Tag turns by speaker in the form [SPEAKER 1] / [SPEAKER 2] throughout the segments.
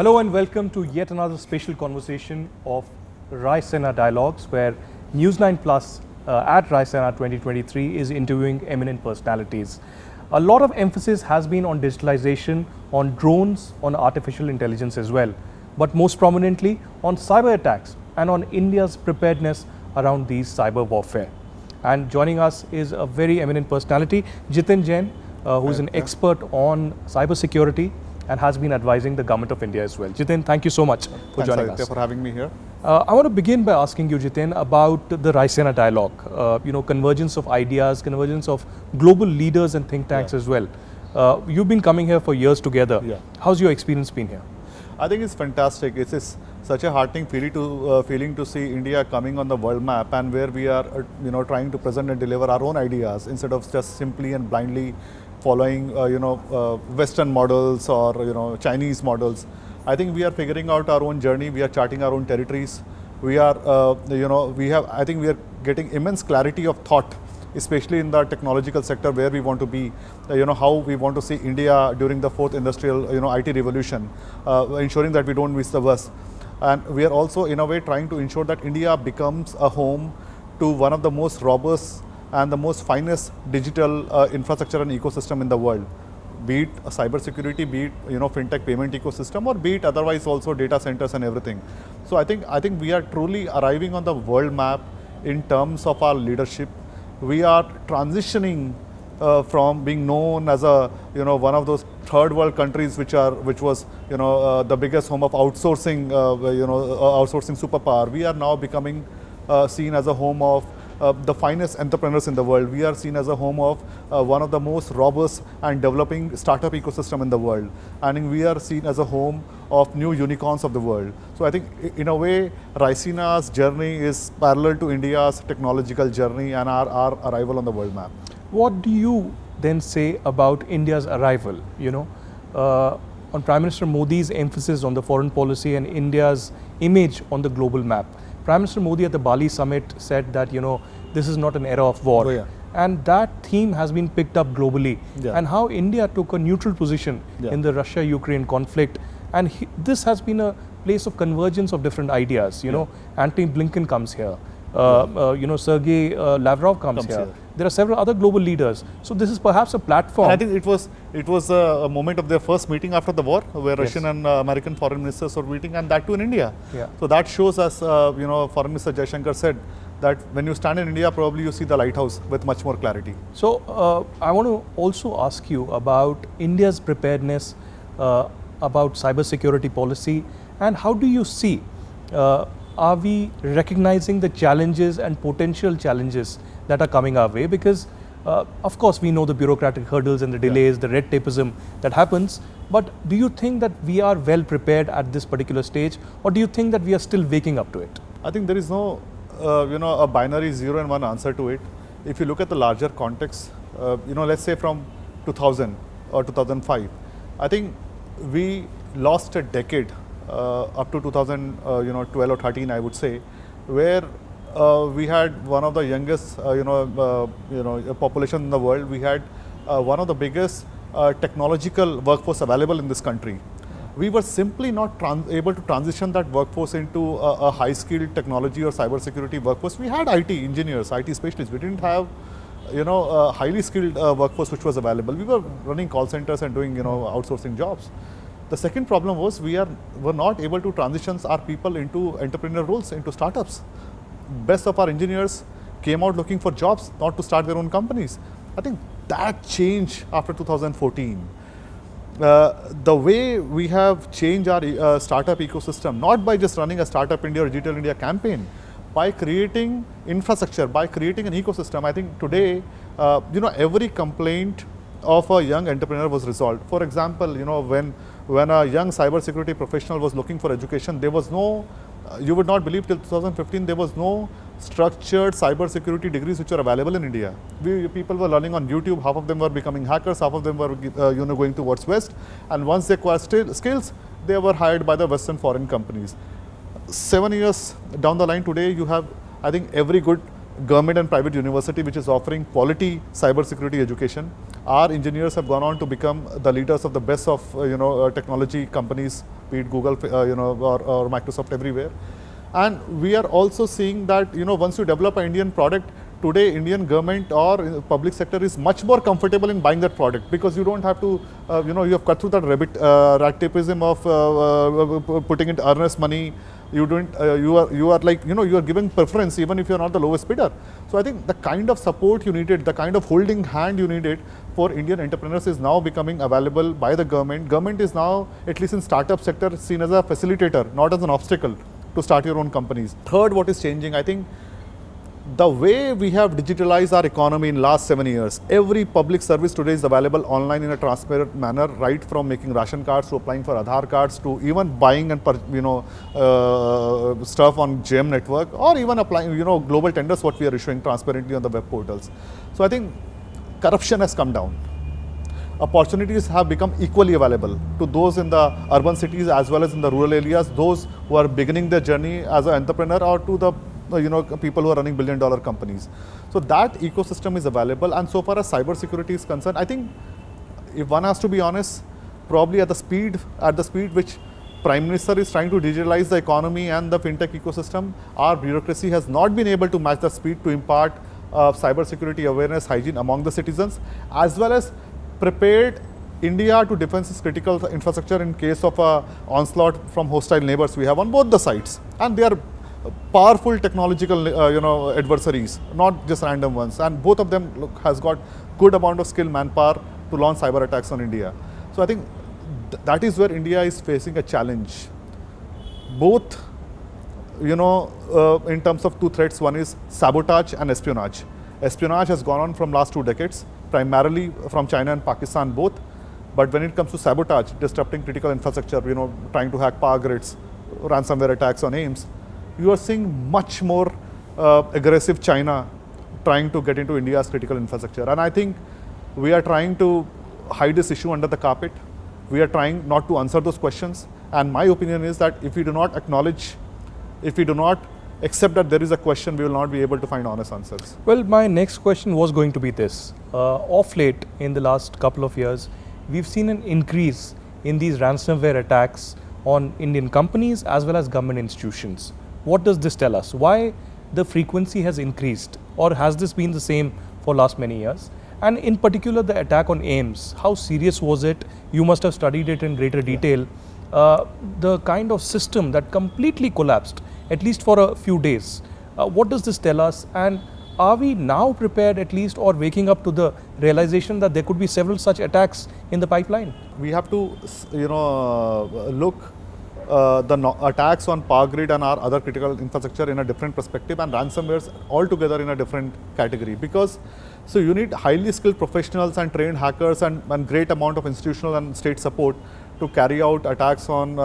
[SPEAKER 1] Hello and welcome to yet another special conversation of Raisena Dialogues, where News9 Plus at Raisena 2023 is interviewing eminent personalities. A lot of emphasis has been on digitalization, on drones, on artificial intelligence as well, but most prominently on cyber attacks and on India's preparedness around these cyber warfare. And joining us is a very eminent personality, Jitin Jain, who's an expert on cybersecurity and has been advising the government of India as well. Jitin, thank you so much for joining us.
[SPEAKER 2] Thanks for having me here.
[SPEAKER 1] I want to begin by asking you, Jitin, about the Raisena dialogue. Convergence of ideas, convergence of global leaders and think tanks as well. You've been coming here for years together. How's your experience been here?
[SPEAKER 2] I think it's fantastic. It's such a heartening feeling to see India coming on the world map, and where we are, trying to present and deliver our own ideas instead of just simply and blindly following, Western models or Chinese models. I think we are figuring out our own journey. We are charting our own territories. We are, I think we are getting immense clarity of thought, especially in the technological sector where we want to be, how we want to see India during the fourth industrial, IT revolution, ensuring that we don't miss the bus. And we are also, in a way, trying to ensure that India becomes a home to one of the most robust and the most finest digital infrastructure and ecosystem in the world, be it cybersecurity, be it fintech payment ecosystem, or be it otherwise also data centers and everything. So I think we are truly arriving on the world map in terms of our leadership. We are transitioning from being known as a one of those third world countries which was the biggest home of outsourcing outsourcing superpower. We are now becoming seen as a home of the finest entrepreneurs in the world. We are seen as a home of one of the most robust and developing startup ecosystem in the world. And we are seen as a home of new unicorns of the world. So I think in a way, Raisena's journey is parallel to India's technological journey and our arrival on the world map.
[SPEAKER 1] What do you then say about India's arrival? On Prime Minister Modi's emphasis on the foreign policy and India's image on the global map. Prime Minister Modi at the Bali summit said that, this is not an era of war.
[SPEAKER 2] Oh, yeah.
[SPEAKER 1] And that theme has been picked up globally. Yeah. And how India took a neutral position in the Russia-Ukraine conflict. And this has been a place of convergence of different ideas. Antony Blinken comes here. Sergey Lavrov comes here. There are several other global leaders. So this is perhaps a platform.
[SPEAKER 2] And I think it was a moment of their first meeting after the war, where Russian and American foreign ministers were meeting, and that too in India.
[SPEAKER 1] Yeah.
[SPEAKER 2] So that shows us, Foreign Minister Jaishankar said that when you stand in India, probably you see the lighthouse with much more clarity.
[SPEAKER 1] So I want to also ask you about India's preparedness, about cybersecurity policy, and how do you see, are we recognizing the challenges and potential challenges that are coming our way? Because of course we know the bureaucratic hurdles and the delays, the red tapeism that happens, but do you think that we are well prepared at this particular stage, or do you think that we are still waking up to it?
[SPEAKER 2] I think there is no a binary 0 and 1 answer to it. If you look at the larger context, let's say from 2000 or 2005, I think we lost a decade up to 2012 or 13, I would say, where we had one of the youngest population in the world. We had one of the biggest technological workforce available in this country. We were simply not able to transition that workforce into a high-skilled technology or cybersecurity workforce. We had IT engineers, IT specialists. We didn't have a highly skilled workforce which was available. We were running call centers and doing outsourcing jobs. The second problem was were not able to transition our people into entrepreneurial roles, into startups. Best of our engineers came out looking for jobs, not to start their own companies. I think that changed after 2014. The way we have changed our startup ecosystem, not by just running a Startup India or Digital India campaign, by creating infrastructure, by creating an ecosystem. I think today, every complaint of a young entrepreneur was resolved. For example, when a young cybersecurity professional was looking for education, there was no, you would not believe, till 2015, there was no structured cybersecurity degrees which are available in India. People were learning on YouTube. Half of them were becoming hackers. Half of them were, going towards West. And once they acquired skills, they were hired by the Western foreign companies. 7 years down the line today, you have, I think, every good government and private university which is offering quality cybersecurity education. Our engineers have gone on to become the leaders of the best of technology companies be it Google, or Microsoft, everywhere. And we are also seeing that, once you develop an Indian product, today Indian government or public sector is much more comfortable in buying that product, because you don't have to, you have cut through that rat tapeism of putting in earnest money. You don't, you are like, you are giving preference even if you are not the lowest bidder. So I think the kind of support you needed, the kind of holding hand you needed for Indian entrepreneurs is now becoming available by the government. Government is now, at least in startup sector, seen as a facilitator, not as an obstacle to start your own companies. Third, what is changing, I think, the way we have digitalized our economy in last 7 years, every public service today is available online in a transparent manner, right from making ration cards to applying for Aadhaar cards to even buying and stuff on GEM network, or even applying global tenders what we are issuing transparently on the web portals. So I think corruption has come down. Opportunities have become equally available to those in the urban cities as well as in the rural areas, those who are beginning their journey as an entrepreneur, or to the people who are running billion-dollar companies. So that ecosystem is available. And so far as cybersecurity is concerned, I think, if one has to be honest, probably at the speed which Prime Minister is trying to digitalize the economy and the fintech ecosystem, our bureaucracy has not been able to match the speed to impart cybersecurity awareness, hygiene among the citizens, as well as prepared India to defend its critical infrastructure in case of a onslaught from hostile neighbors we have on both the sides. And they are powerful technological adversaries, not just random ones. And both of them has got good amount of skilled manpower to launch cyber attacks on India. So I think that is where India is facing a challenge. Both, in terms of two threats, one is sabotage and espionage. Espionage has gone on from last 2 decades, primarily from China and Pakistan both. But when it comes to sabotage, disrupting critical infrastructure, trying to hack power grids, ransomware attacks on AIMS, you are seeing much more aggressive China trying to get into India's critical infrastructure. And I think we are trying to hide this issue under the carpet. We are trying not to answer those questions. And my opinion is that if we do not acknowledge, if we do not accept that there is a question, we will not be able to find honest answers.
[SPEAKER 1] Well, my next question was going to be this. Off late, in the last couple of years, we've seen an increase in these ransomware attacks on Indian companies as well as government institutions. What does this tell us? Why the frequency has increased, or has this been the same for last many years? And in particular, the attack on AIMS, how serious was it? You must have studied it in greater detail. The kind of system that completely collapsed, at least for a few days. What does this tell us? And are we now prepared at least, or waking up to the realization that there could be several such attacks in the pipeline?
[SPEAKER 2] We have to, look the attacks on power grid and our other critical infrastructure in a different perspective, and ransomwares altogether in a different category. Because so you need highly skilled professionals and trained hackers and great amount of institutional and state support to carry out attacks on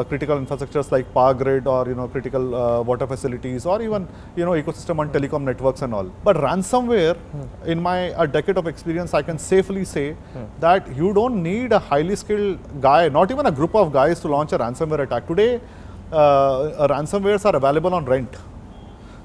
[SPEAKER 2] critical infrastructures like power grid, or critical water facilities, or even ecosystem on telecom networks and all. But ransomware, in my a decade of experience, I can safely say that you don't need a highly skilled guy, not even a group of guys, to launch a ransomware attack. Today, ransomwares are available on rent.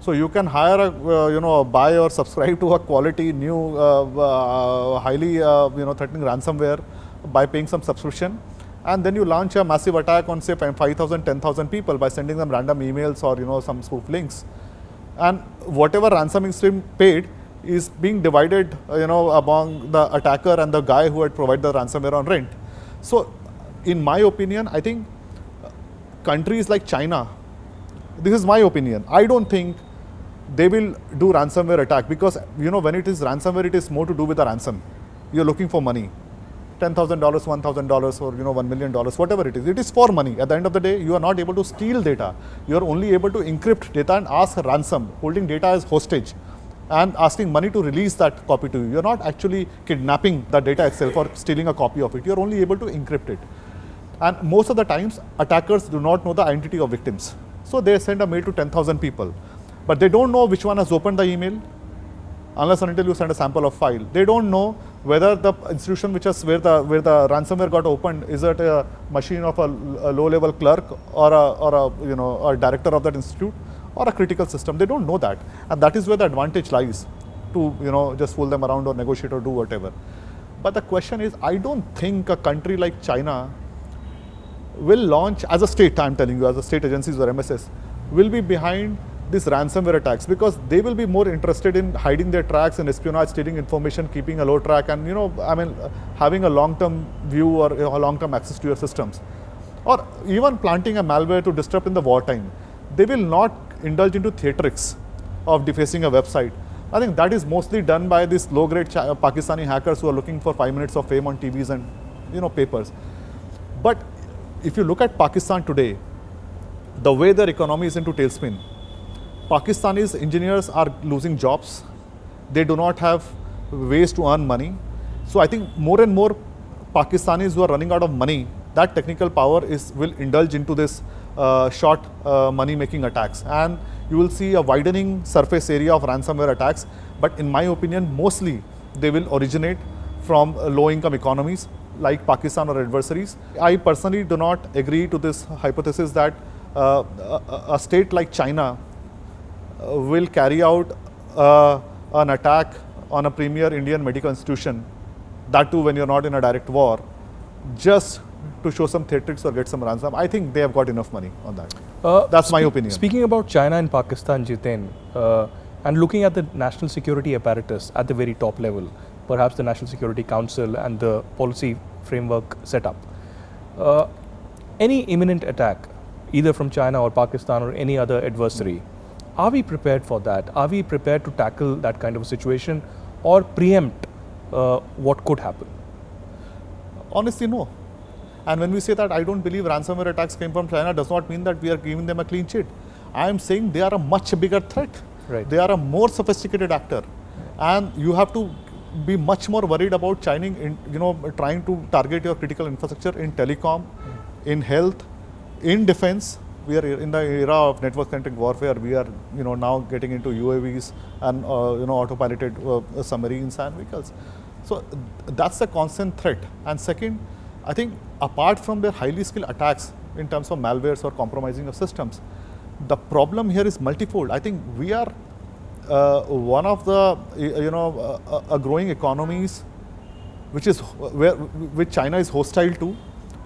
[SPEAKER 2] So you can hire a, buy or subscribe to a quality new, highly threatening ransomware by paying some subscription. And then you launch a massive attack on, say, 5,000, 10,000 people by sending them random emails or some spoof links. And whatever ransom is being paid is being divided among the attacker and the guy who had provided the ransomware on rent. So in my opinion, I think countries like China, this is my opinion, I don't think they will do ransomware attack, because when it is ransomware, it is more to do with the ransom. You're looking for money. $10,000, $1,000, or $1 million, whatever it is for money. At the end of the day, you are not able to steal data. You are only able to encrypt data and ask a ransom, holding data as hostage and asking money to release that copy to you. You're not actually kidnapping the data itself or stealing a copy of it. You're only able to encrypt it. And most of the times, attackers do not know the identity of victims. So they send a mail to 10,000 people, but they don't know which one has opened the email, unless and until you send a sample of file. They don't know whether the institution which has where the ransomware got opened, is it a machine of a low-level clerk or a director of that institute, or a critical system. They don't know that, and that is where the advantage lies to just fool them around or negotiate or do whatever. But the question is, I don't think a country like China will launch as a state, I'm telling you, as a state agencies or MSS, will be behind these ransomware attacks, because they will be more interested in hiding their tracks and espionage, stealing information, keeping a low track, and having a long-term view or a long-term access to your systems, or even planting a malware to disrupt in the wartime. They will not indulge into theatrics of defacing a website. I think that is mostly done by these low-grade Pakistani hackers who are looking for 5 minutes of fame on TVs and papers. But if you look at Pakistan today, the way their economy is into tailspin, Pakistanis engineers are losing jobs. They do not have ways to earn money. So I think more and more Pakistanis who are running out of money, that technical power will indulge into this short money-making attacks. And you will see a widening surface area of ransomware attacks. But in my opinion, mostly they will originate from low-income economies like Pakistan or adversaries. I personally do not agree to this hypothesis that a state like China will carry out an attack on a premier Indian medical institution, that too when you're not in a direct war, just to show some theatrics or get some ransom. I think they have got enough money on that. That's my opinion.
[SPEAKER 1] Speaking about China and Pakistan, Jiten, and looking at the national security apparatus at the very top level, perhaps the National Security Council and the policy framework setup, any imminent attack, either from China or Pakistan or any other adversary, are we prepared for that? Are we prepared to tackle that kind of a situation or preempt what could happen?
[SPEAKER 2] Honestly, no. And when we say that I don't believe ransomware attacks came from China, does not mean that we are giving them a clean sheet. I am saying they are a much bigger threat.
[SPEAKER 1] Right.
[SPEAKER 2] They are a more sophisticated actor. And you have to be much more worried about China, trying to target your critical infrastructure in telecom, in health, in defense. We are in the era of network-centric warfare. We are, now getting into UAVs and, autopiloted submarines and vehicles. So that's a constant threat. And second, I think apart from their highly skilled attacks in terms of malwares or compromising of systems, the problem here is multifold. I think we are one of the, growing economies which China is hostile to,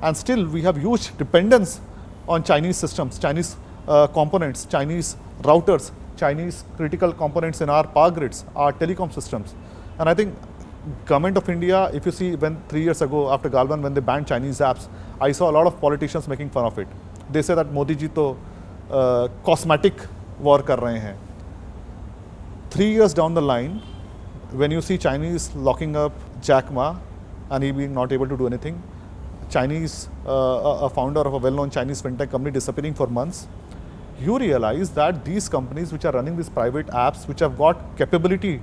[SPEAKER 2] and still we have huge dependence on Chinese systems, Chinese components, Chinese routers, Chinese critical components in our power grids, our telecom systems. And I think Government of India, if you see when 3 years ago after Galvan, when they banned Chinese apps, I saw a lot of politicians making fun of it. They say that Modi ji to cosmetic war kar rahe hain. 3 years down the line, when you see Chinese locking up Jack Ma and he being not able to do anything, Chinese, a founder of a well-known Chinese fintech company disappearing for months, you realize that these companies which are running these private apps, which have got capability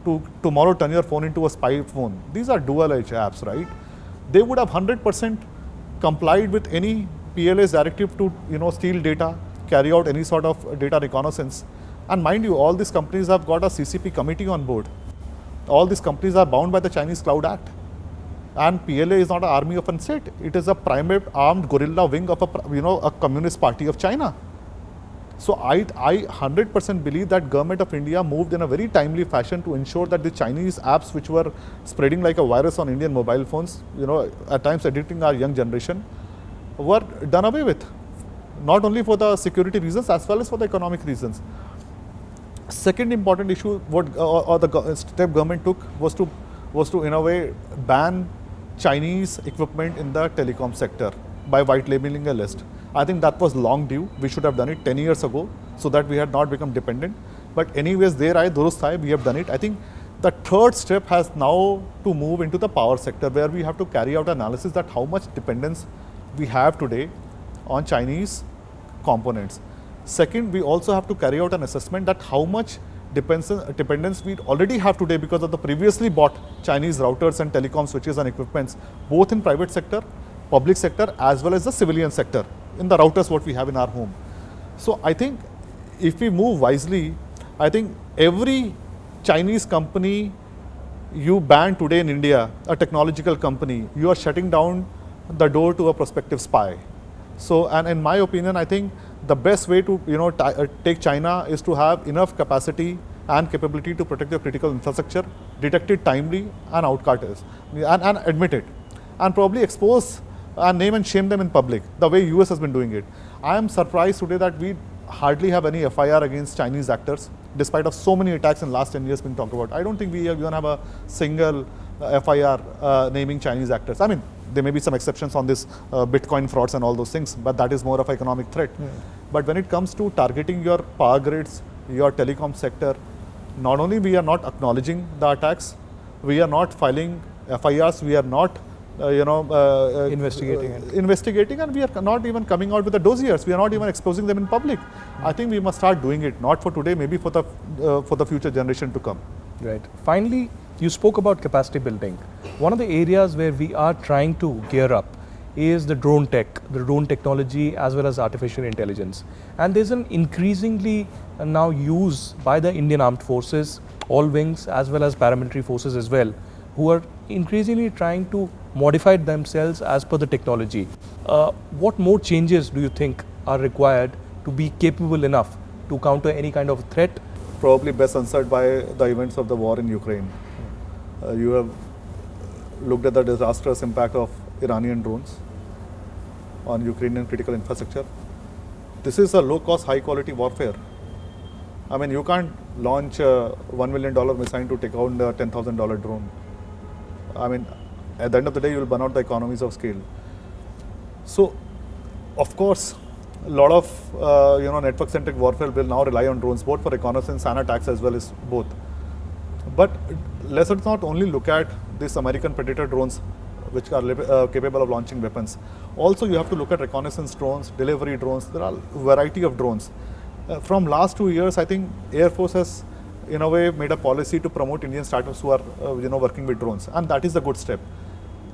[SPEAKER 2] to tomorrow turn your phone into a spy phone, these are dual-edge apps, right? They would have 100% complied with any PLA's directive to steal data, carry out any sort of data reconnaissance. And mind you, all these companies have got a CCP committee on board. All these companies are bound by the Chinese Cloud Act. And PLA is not an army of a state. It is a private armed guerrilla wing of a communist party of China. So I 100% believe that Government of India moved in a very timely fashion to ensure that the Chinese apps which were spreading like a virus on Indian mobile phones, at times addicting our young generation, were done away with. Not only for the security reasons as well as for the economic reasons. Second important issue or the step government took was to in a way ban Chinese equipment in the telecom sector by white labeling a list. I think that was long due. We should have done it 10 years ago so that we had not become dependent. But anyways, we have done it. I think the third step has now to move into the power sector, where we have to carry out analysis that how much dependence we have today on Chinese components. Second, we also have to carry out an assessment that how much dependence we already have today because of the previously bought Chinese routers and telecom switches and equipments, both in private sector, public sector, as well as the civilian sector, in the routers what we have in our home. So I think if we move wisely, I think every Chinese company you ban today in India, a technological company, you are shutting down the door to a prospective spy. So, and in my opinion, I think the best way to take China is to have enough capacity and capability to protect your critical infrastructure, detect it timely and outcut it, and admit it, and probably expose and name and shame them in public, the way US has been doing it. I am surprised today that we hardly have any FIR against Chinese actors, despite of so many attacks in the last 10 years being talked about. I don't think we even have a single FIR naming Chinese actors. I mean, there may be some exceptions on this Bitcoin frauds and all those things, but that is more of an economic threat. But when it comes to targeting your power grids, your telecom sector, not only we are not acknowledging the attacks, we are not filing FIRs, we are not investigating, and we are not even coming out with the dossiers. We are not even exposing them in public. I think we must start doing it, not for today, maybe for the future generation to come.
[SPEAKER 1] Right. Finally, you spoke about capacity building. One of the areas where we are trying to gear up is the drone technology, as well as artificial intelligence. And there's an increasingly now use by the Indian Armed Forces, all wings, as well as paramilitary forces as well, who are increasingly trying to modify themselves as per the technology. What more changes do you think are required to be capable enough to counter any kind of threat?
[SPEAKER 2] Probably best answered by the events of the war in Ukraine. You have looked at the disastrous impact of Iranian drones on Ukrainian critical infrastructure. This is a low-cost, high-quality warfare. I mean, you can't launch a $1 million missile to take out a $10,000 drone. I mean, at the end of the day, you will burn out the economies of scale. So, of course, a lot of network-centric warfare will now rely on drones, both for reconnaissance and attacks as well as both. But let's not only look at these American Predator drones, which are capable of launching weapons. Also, you have to look at reconnaissance drones, delivery drones. There are a variety of drones. From last 2 years, I think Air Force has, in a way, made a policy to promote Indian startups who are, working with drones, and that is a good step.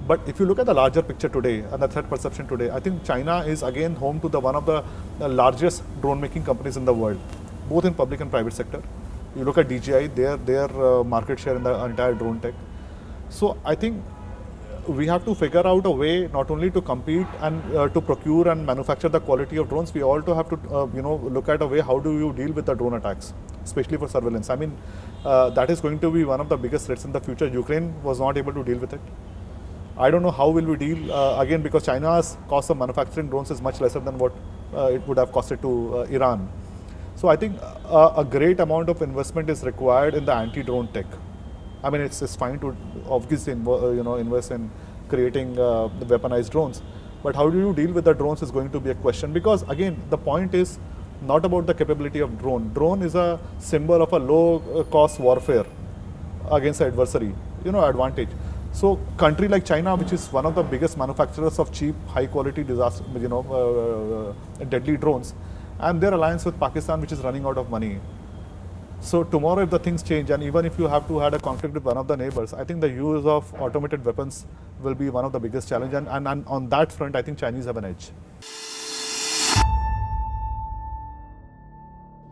[SPEAKER 2] But if you look at the larger picture today and the threat perception today, I think China is again home to one of the largest drone making companies in the world, both in public and private sector. You look at DJI, their market share in the entire drone tech. So I think we have to figure out a way not only to compete and to procure and manufacture the quality of drones, we also have to look at a way how do you deal with the drone attacks, especially for surveillance. I mean, that is going to be one of the biggest threats in the future. Ukraine was not able to deal with it. I don't know how will we deal, again, because China's cost of manufacturing drones is much lesser than what it would have costed to Iran. So I think a great amount of investment is required in the anti-drone tech. I mean, it's fine to obviously invest in creating the weaponized drones, but how do you deal with the drones is going to be a question, because again, the point is not about the capability of drone. Drone is a symbol of a low-cost warfare against the adversary, advantage. So country like China, which is one of the biggest manufacturers of cheap, high-quality deadly drones, and their alliance with Pakistan, which is running out of money. So tomorrow, if the things change, and even if you have to have a conflict with one of the neighbors, I think the use of automated weapons will be one of the biggest challenges. And on that front, I think Chinese have an edge.